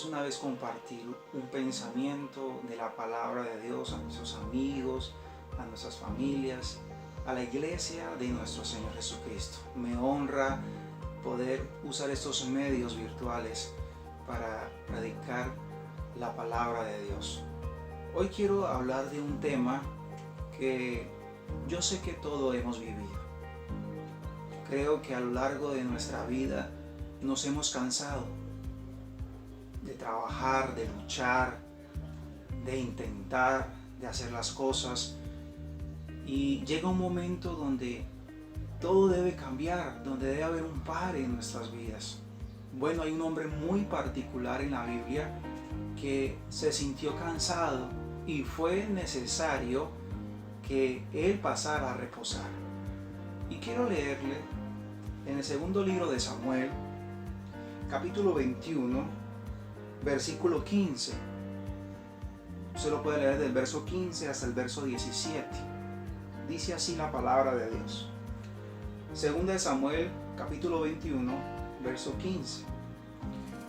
es una vez compartir un pensamiento de la palabra de Dios a nuestros amigos, a nuestras familias, a la iglesia de nuestro Señor Jesucristo. Me honra poder usar estos medios virtuales para predicar la palabra de Dios. Hoy quiero hablar de un tema que yo sé que todos hemos vivido. Creo que a lo largo de nuestra vida nos hemos cansado de trabajar, de luchar, de intentar, de hacer las cosas, y llega un momento donde todo debe cambiar, donde debe haber un pare en nuestras vidas. Bueno, hay un hombre muy particular en la Biblia que se sintió cansado y fue necesario que él pasara a reposar. Y quiero leerle en el segundo libro de Samuel, capítulo 21, versículo 15. Se lo puede leer del verso 15 hasta el verso 17. Dice así la palabra de Dios. Segunda de Samuel, capítulo 21, verso 15.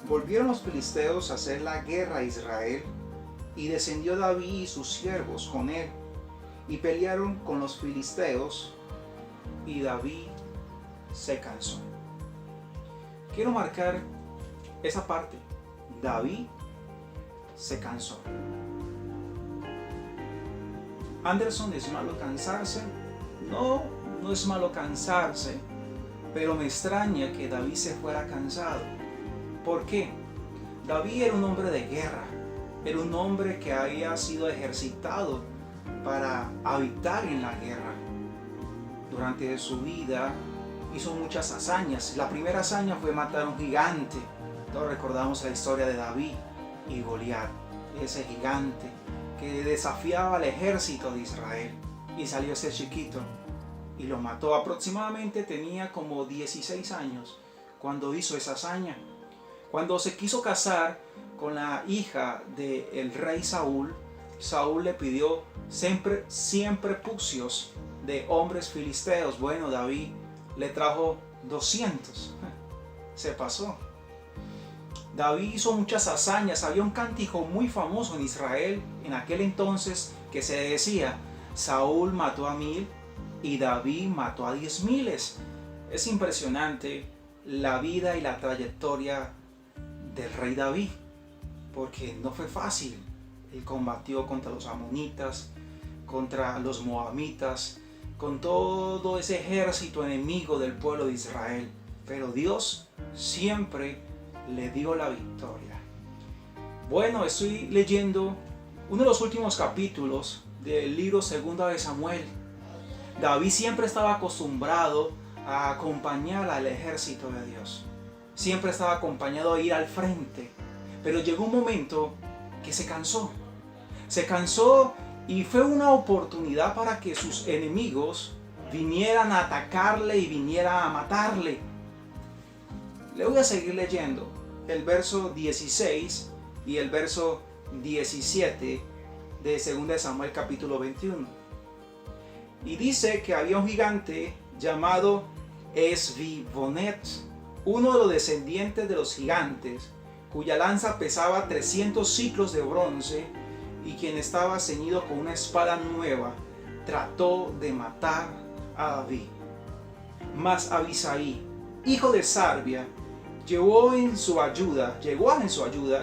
Volvieron los filisteos a hacer la guerra a Israel, y descendió David y sus siervos con él, y pelearon con los filisteos, y David se cansó. Quiero marcar esa parte. David se cansó. Anderson, ¿es malo cansarse? No, no es malo cansarse, pero me extraña que David se fuera cansado. ¿Por qué? David era un hombre de guerra, era un hombre que había sido ejercitado para habitar en la guerra. Durante su vida hizo muchas hazañas. La primera hazaña fue matar a un gigante. Todos recordamos la historia de David y Goliat, ese gigante que desafiaba al ejército de Israel, y salió ese chiquito y lo mató. Aproximadamente tenía como 16 años cuando hizo esa hazaña. Cuando se quiso casar con la hija del rey Saúl, Saúl le pidió siempre pucios de hombres filisteos. Bueno, David le trajo 200. Se pasó. David hizo muchas hazañas. Había un cántico muy famoso en Israel en aquel entonces que se decía: Saúl mató a 1000 y David mató a 10,000. Es impresionante la vida y la trayectoria del rey David, porque no fue fácil. Él combatió contra los amonitas, contra los moabitas, con todo ese ejército enemigo del pueblo de Israel, pero Dios siempre le dio la victoria. Bueno, estoy leyendo uno de los últimos capítulos del libro Segunda de Samuel. David siempre estaba acostumbrado a acompañar al ejército de Dios. Siempre estaba acompañado a ir al frente. Pero llegó un momento que se cansó. Se cansó, y fue una oportunidad para que sus enemigos vinieran a atacarle y vinieran a matarle. Le voy a seguir leyendo el verso 16 y el verso 17 de 2 de Samuel capítulo 21. Y dice que había un gigante llamado Esbibonet, uno de los descendientes de los gigantes, cuya lanza pesaba 300 ciclos de bronce, y quien estaba ceñido con una espada nueva, trató de matar a David. Mas Abisai, hijo de Sarbia, llegó en su ayuda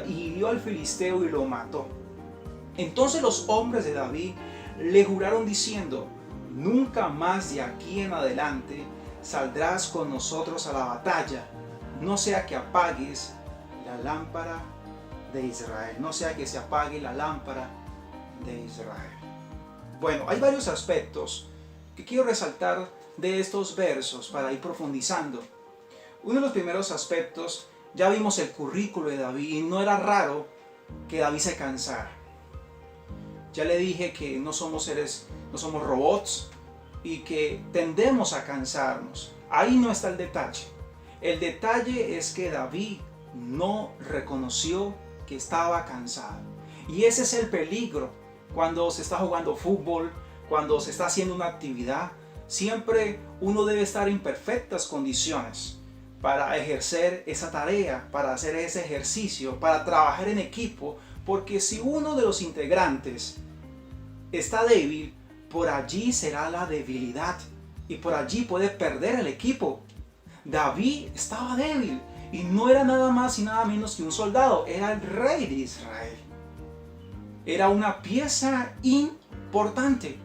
y hirió al filisteo y lo mató. Entonces los hombres de David le juraron diciendo: nunca más de aquí en adelante saldrás con nosotros a la batalla, no sea que apagues la lámpara de Israel, no sea que se apague la lámpara de Israel. Bueno, hay varios aspectos que quiero resaltar de estos versos para ir profundizando. Uno de los primeros aspectos, ya vimos el currículo de David, y no era raro que David se cansara. Ya le dije que no somos robots, y que tendemos a cansarnos. Ahí no está el detalle. El detalle es que David no reconoció que estaba cansado. Y ese es el peligro cuando se está jugando fútbol, cuando se está haciendo una actividad. Siempre uno debe estar en perfectas condiciones para ejercer esa tarea, para hacer ese ejercicio, para trabajar en equipo, porque si uno de los integrantes está débil, por allí será la debilidad y por allí puede perder el equipo. David estaba débil y no era nada más y nada menos que un soldado, era el rey de Israel. Era una pieza importante.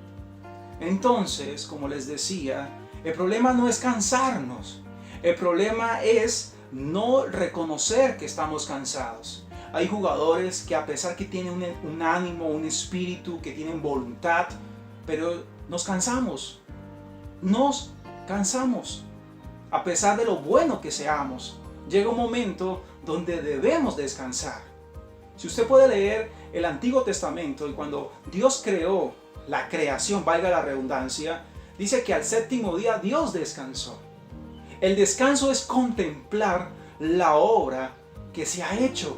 Entonces, como les decía, el problema no es cansarnos. El problema es no reconocer que estamos cansados. Hay jugadores que a pesar que tienen un ánimo, un espíritu, que tienen voluntad, pero nos cansamos. Nos cansamos. A pesar de lo bueno que seamos, llega un momento donde debemos descansar. Si usted puede leer el Antiguo Testamento y cuando Dios creó la creación, valga la redundancia, dice que al séptimo día Dios descansó. El descanso es contemplar la obra que se ha hecho.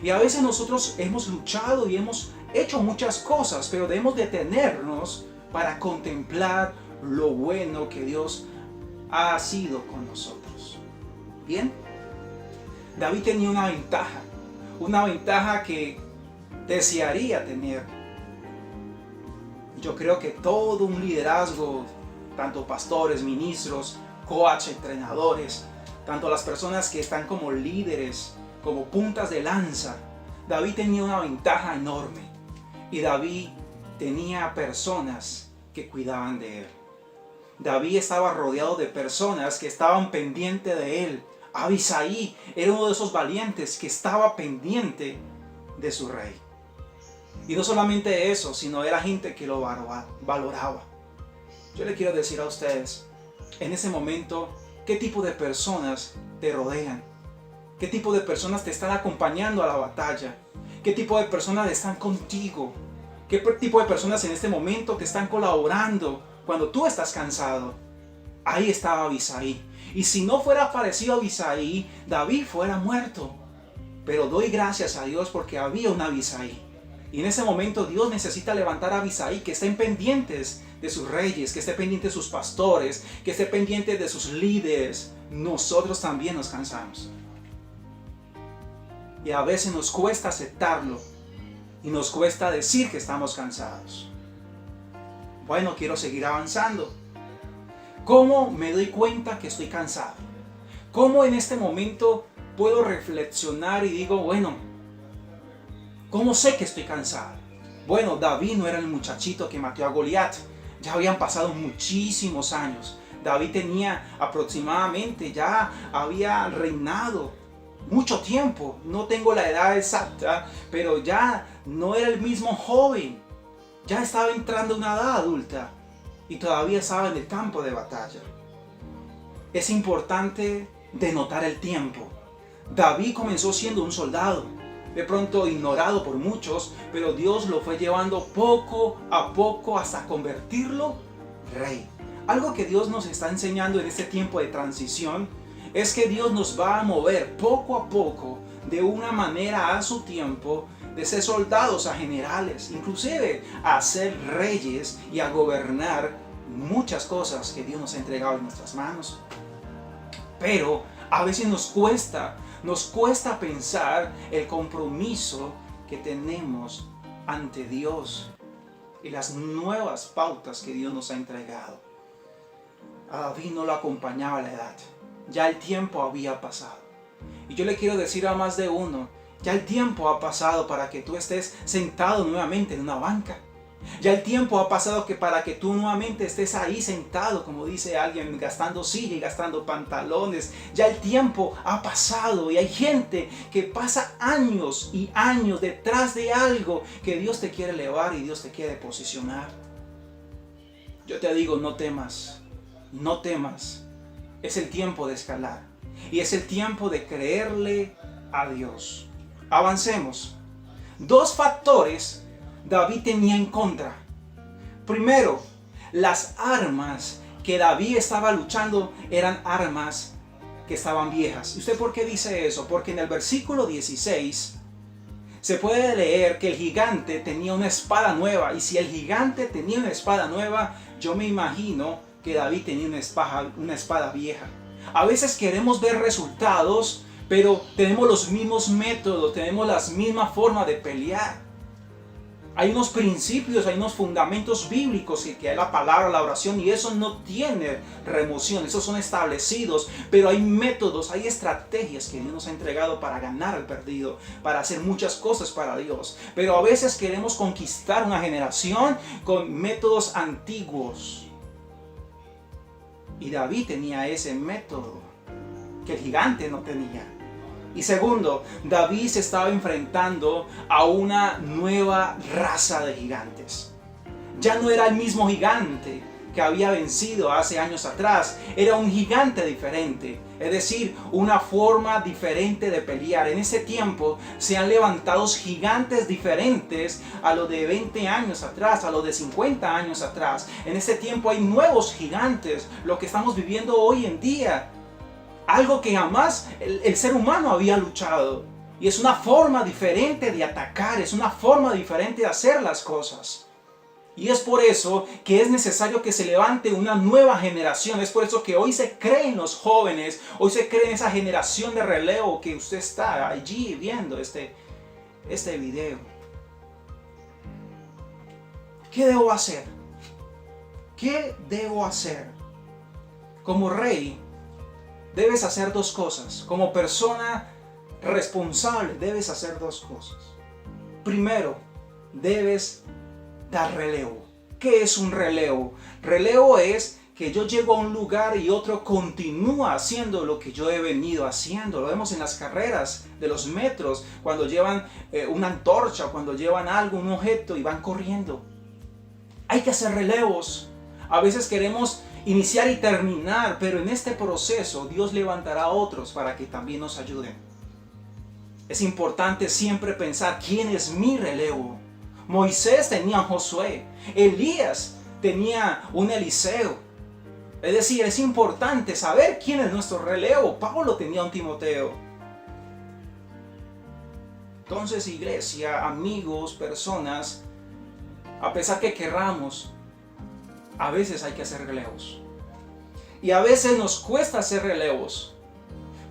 Y a veces nosotros hemos luchado y hemos hecho muchas cosas, pero debemos detenernos para contemplar lo bueno que Dios ha sido con nosotros. Bien, David tenía una ventaja que desearía tener. Yo creo que todo un liderazgo, tanto pastores, ministros, coaches, entrenadores, tanto las personas que están como líderes, como puntas de lanza, David tenía una ventaja enorme y David tenía personas que cuidaban de él. David estaba rodeado de personas que estaban pendientes de él. Abisai era uno de esos valientes que estaba pendiente de su rey. Y no solamente eso, sino era gente que lo valoraba. Yo le quiero decir a ustedes, en ese momento, ¿qué tipo de personas te rodean? ¿Qué tipo de personas te están acompañando a la batalla? ¿Qué tipo de personas están contigo? ¿Qué tipo de personas en este momento te están colaborando cuando tú estás cansado? Ahí estaba Abisai. Y si no fuera aparecido Abisai, David fuera muerto. Pero doy gracias a Dios porque había un Abisai. Y en ese momento Dios necesita levantar a Abisai que estén pendientes de sus reyes, que esté pendiente de sus pastores, que esté pendiente de sus líderes. Nosotros también nos cansamos. Y a veces nos cuesta aceptarlo. Y nos cuesta decir que estamos cansados. Bueno, quiero seguir avanzando. ¿Cómo me doy cuenta que estoy cansado? ¿Cómo en este momento puedo reflexionar y digo, bueno, ¿cómo sé que estoy cansado? Bueno, David no era el muchachito que mató a Goliat. Ya habían pasado muchísimos años. David tenía aproximadamente, ya había reinado mucho tiempo. No tengo la edad exacta, pero ya no era el mismo joven. Ya estaba entrando en una edad adulta y todavía estaba en el campo de batalla. Es importante denotar el tiempo. David comenzó siendo un soldado, de pronto ignorado por muchos, pero Dios lo fue llevando poco a poco hasta convertirlo rey. Algo que Dios nos está enseñando en este tiempo de transición es que Dios nos va a mover poco a poco, de una manera a su tiempo, de ser soldados a generales, inclusive a ser reyes y a gobernar muchas cosas que Dios nos ha entregado en nuestras manos. Pero a veces nos cuesta pensar el compromiso que tenemos ante Dios y las nuevas pautas que Dios nos ha entregado. A David no lo acompañaba la edad, ya el tiempo había pasado. Y yo le quiero decir a más de uno, ya el tiempo ha pasado para que tú estés sentado nuevamente en una banca. Ya el tiempo ha pasado para que tú nuevamente estés ahí sentado, como dice alguien, gastando silla y gastando pantalones. Ya el tiempo ha pasado y hay gente que pasa años y años detrás de algo que Dios te quiere elevar y Dios te quiere posicionar. Yo te digo, no temas, no temas. Es el tiempo de escalar y es el tiempo de creerle a Dios. Avancemos. Dos factores David tenía en contra. Primero, las armas que David estaba luchando eran armas que estaban viejas. ¿Y usted por qué dice eso? Porque en el versículo 16 se puede leer que el gigante tenía una espada nueva. Y si el gigante tenía una espada nueva, yo me imagino que David tenía una espada vieja. A veces queremos ver resultados, pero tenemos los mismos métodos, tenemos las mismas formas de pelear. Hay unos principios, hay unos fundamentos bíblicos que es la palabra, la oración, y eso no tiene remoción, esos son establecidos, pero hay métodos, hay estrategias que Dios nos ha entregado para ganar al perdido, para hacer muchas cosas para Dios. Pero a veces queremos conquistar una generación con métodos antiguos. Y David tenía ese método que el gigante no tenía. Y segundo, David se estaba enfrentando a una nueva raza de gigantes. Ya no era el mismo gigante que había vencido hace años atrás. Era un gigante diferente. Es decir, una forma diferente de pelear. En ese tiempo se han levantado gigantes diferentes a los de 20 años atrás, a los de 50 años atrás. En ese tiempo hay nuevos gigantes, lo que estamos viviendo hoy en día. Algo que jamás el ser humano había luchado. Y es una forma diferente de atacar, es una forma diferente de hacer las cosas. Y es por eso que es necesario que se levante una nueva generación. Es por eso que hoy se cree en los jóvenes, hoy se cree en esa generación de relevo que usted está allí viendo este video. ¿Qué debo hacer? ¿Qué debo hacer? Como rey, debes hacer dos cosas. Como persona responsable, debes hacer dos cosas. Primero, debes dar relevo. ¿Qué es un relevo? Relevo es que yo llego a un lugar y otro continúa haciendo lo que yo he venido haciendo. Lo vemos en las carreras de los metros, cuando llevan una antorcha, cuando llevan algo, un objeto y van corriendo. Hay que hacer relevos. A veces queremos iniciar y terminar, pero en este proceso Dios levantará a otros para que también nos ayuden. Es importante siempre pensar quién es mi relevo. Moisés tenía a Josué, Elías tenía un Eliseo. Es decir, es importante saber quién es nuestro relevo. Pablo tenía un Timoteo. Entonces, iglesia, amigos, personas, a pesar que querramos, a veces hay que hacer relevos. Y a veces nos cuesta hacer relevos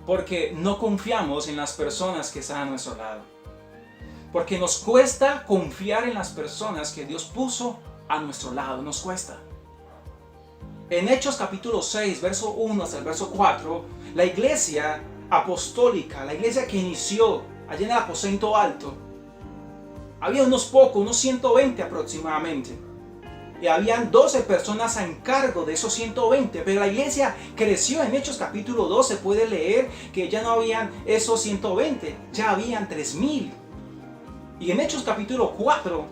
porque no confiamos en las personas que están a nuestro lado. Porque nos cuesta confiar en las personas que Dios puso a nuestro lado. Nos cuesta. En Hechos capítulo 6, verso 1 hasta el verso 4, la iglesia apostólica, la iglesia que inició allá en el aposento alto, había unos pocos, unos 120 aproximadamente. Y habían 12 personas a encargo de esos 120, pero la iglesia creció. En Hechos capítulo 2 se puede leer que ya no habían esos 120, ya habían 3000. Y en Hechos capítulo 4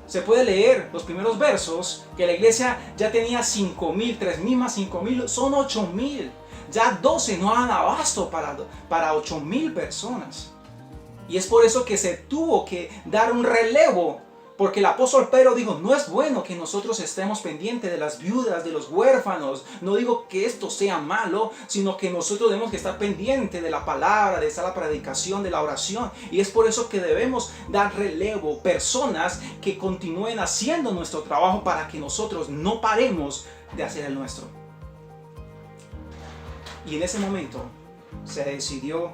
se puede leer los primeros versos que la iglesia ya tenía 5000, 3000 más 5000 son 8000. Ya 12 no dan abasto para 8000 personas. Y es por eso que se tuvo que dar un relevo. Porque el apóstol Pedro dijo, no es bueno que nosotros estemos pendientes de las viudas, de los huérfanos. No digo que esto sea malo, sino que nosotros debemos que estar pendientes de la palabra, de la predicación, de la oración. Y es por eso que debemos dar relevo, personas que continúen haciendo nuestro trabajo para que nosotros no paremos de hacer el nuestro. Y en ese momento se decidió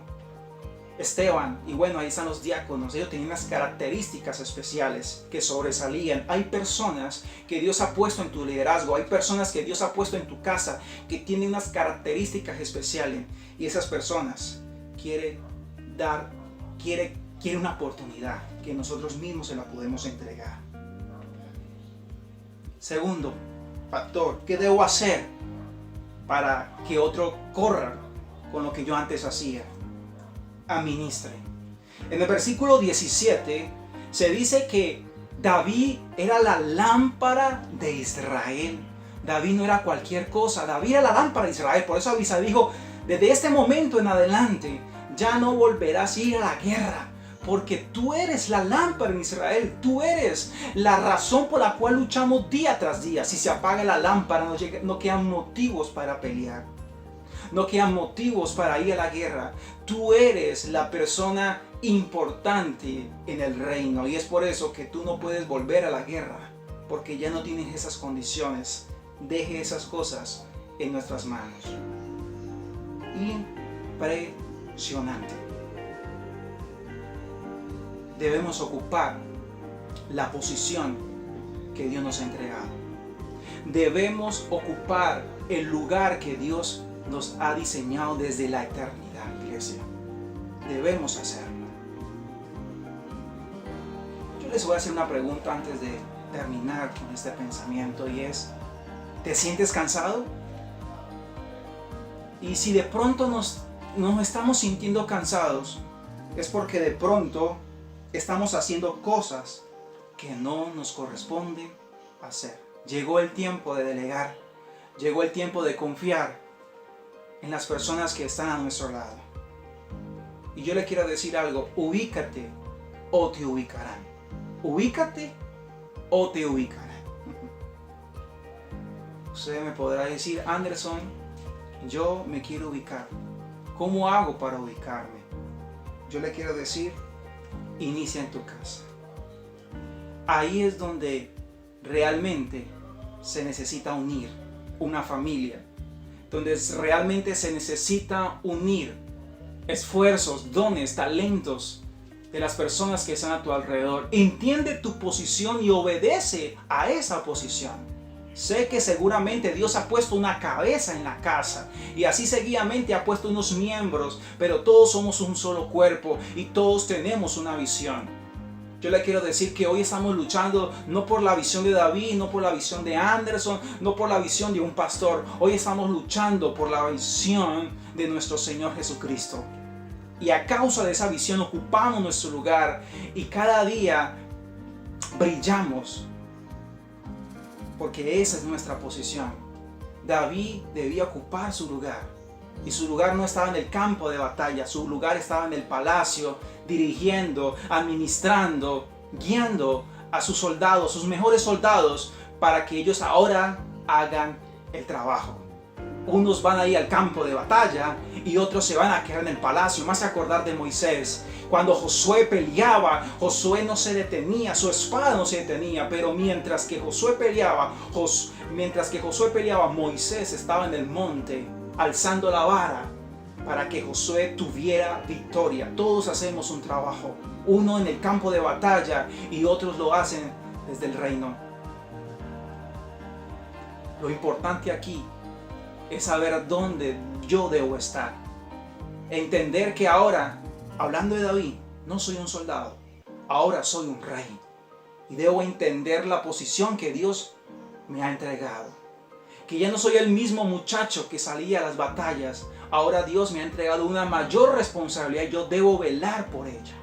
Esteban, y bueno, ahí están los diáconos. Ellos tenían unas características especiales que sobresalían. Hay personas que Dios ha puesto en tu liderazgo, hay personas que Dios ha puesto en tu casa que tienen unas características especiales, y esas personas quieren una oportunidad que nosotros mismos se la podemos entregar. Segundo factor, ¿qué debo hacer para que otro corra con lo que yo antes hacía? Administre. En el versículo 17 se dice que David era la lámpara de Israel. David no era cualquier cosa, David era la lámpara de Israel. Por eso Abisai dijo, desde este momento en adelante ya no volverás a ir a la guerra, porque tú eres la lámpara en Israel. Tú eres la razón por la cual luchamos día tras día. Si se apaga la lámpara, no quedan motivos para pelear. No quedan motivos para ir a la guerra. Tú eres la persona importante en el reino. Y es por eso que tú no puedes volver a la guerra, porque ya no tienes esas condiciones. Deje esas cosas en nuestras manos. impresionante. Debemos ocupar la posición que Dios nos ha entregado. Debemos ocupar el lugar que Dios nos ha diseñado desde la eternidad, iglesia. Debemos hacerlo. Yo les voy a hacer una pregunta antes de terminar con este pensamiento, y es: ¿te sientes cansado? Y si de pronto nos estamos sintiendo cansados, es porque de pronto estamos haciendo cosas que no nos corresponden hacer. Llegó el tiempo de delegar. Llegó el tiempo de confiar en las personas que están a nuestro lado. Y yo le quiero decir algo: ubícate o te ubicarán. Ubícate o te ubicarán. Usted me podrá decir: Anderson, yo me quiero ubicar. ¿Cómo hago para ubicarme? Yo le quiero decir: inicia en tu casa. Ahí es donde realmente se necesita unir una familia, donde realmente se necesita unir esfuerzos, dones, talentos de las personas que están a tu alrededor. Entiende tu posición y obedece a esa posición. Sé que seguramente Dios ha puesto una cabeza en la casa y así seguidamente ha puesto unos miembros, pero todos somos un solo cuerpo y todos tenemos una visión. Yo le quiero decir que hoy estamos luchando no por la visión de David, no por la visión de Anderson, no por la visión de un pastor. Hoy estamos luchando por la visión de nuestro Señor Jesucristo. Y a causa de esa visión ocupamos nuestro lugar y cada día brillamos, porque esa es nuestra posición. David debía ocupar su lugar, y su lugar no estaba en el campo de batalla, su lugar estaba en el palacio, dirigiendo, administrando, guiando a sus soldados, sus mejores soldados, para que ellos ahora hagan el trabajo. Unos van a ir al campo de batalla y otros se van a quedar en el palacio. Más a acordar de Moisés. Cuando Josué peleaba, Josué no se detenía, su espada no se detenía, pero mientras que Josué peleaba, Moisés estaba en el monte alzando la vara para que Josué tuviera victoria. Todos hacemos un trabajo, uno en el campo de batalla y otros lo hacen desde el reino. Lo importante aquí es saber dónde yo debo estar. Entender que ahora, hablando de David, no soy un soldado, ahora soy un rey. Y debo entender la posición que Dios me ha entregado. Que ya no soy el mismo muchacho que salía a las batallas, ahora Dios me ha entregado una mayor responsabilidad y yo debo velar por ella.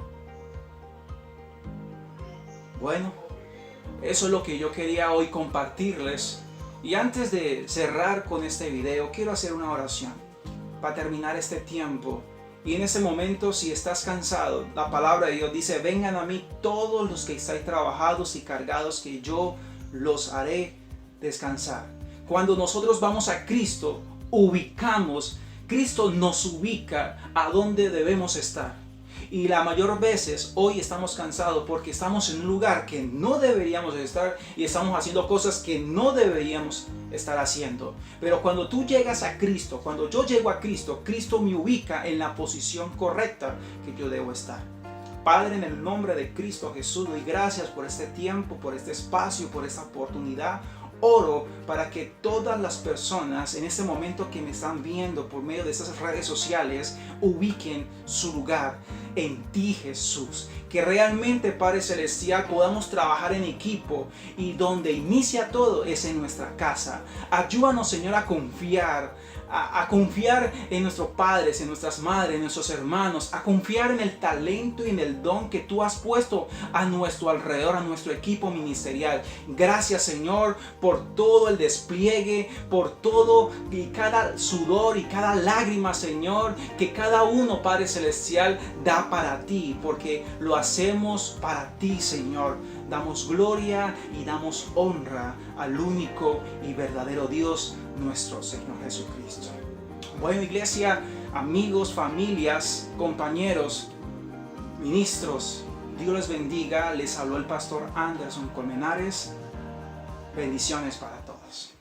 Bueno, eso es lo que yo quería hoy compartirles. Y antes de cerrar con este video, quiero hacer una oración para terminar este tiempo. Y en ese momento, si estás cansado, la palabra de Dios dice: vengan a mí todos los que estáis trabajados y cargados, que yo los haré descansar. Cuando nosotros vamos a Cristo, Cristo nos ubica a donde debemos estar. Y la mayor veces hoy estamos cansados porque estamos en un lugar que no deberíamos estar y estamos haciendo cosas que no deberíamos estar haciendo. Pero cuando tú llegas a Cristo, cuando yo llego a Cristo, Cristo me ubica en la posición correcta que yo debo estar. Padre, en el nombre de Cristo Jesús, doy gracias por este tiempo, por este espacio, por esta oportunidad. Oro para que todas las personas en este momento que me están viendo por medio de estas redes sociales ubiquen su lugar en ti, Jesús. Que realmente, Padre Celestial, podamos trabajar en equipo y donde inicia todo es en nuestra casa. Ayúdanos, Señor, a confiar en nuestros padres, en nuestras madres, en nuestros hermanos, a confiar en el talento y en el don que tú has puesto a nuestro alrededor, a nuestro equipo ministerial. Gracias, Señor, por todo el despliegue, por todo y cada sudor y cada lágrima, Señor, que cada uno, Padre Celestial, da para ti, porque lo hacemos para ti, Señor. Damos gloria y damos honra al único y verdadero Dios, nuestro Señor Jesucristo. Bueno, iglesia, amigos, familias, compañeros, ministros, Dios les bendiga. Les habló el pastor Anderson Colmenares. Bendiciones para todos.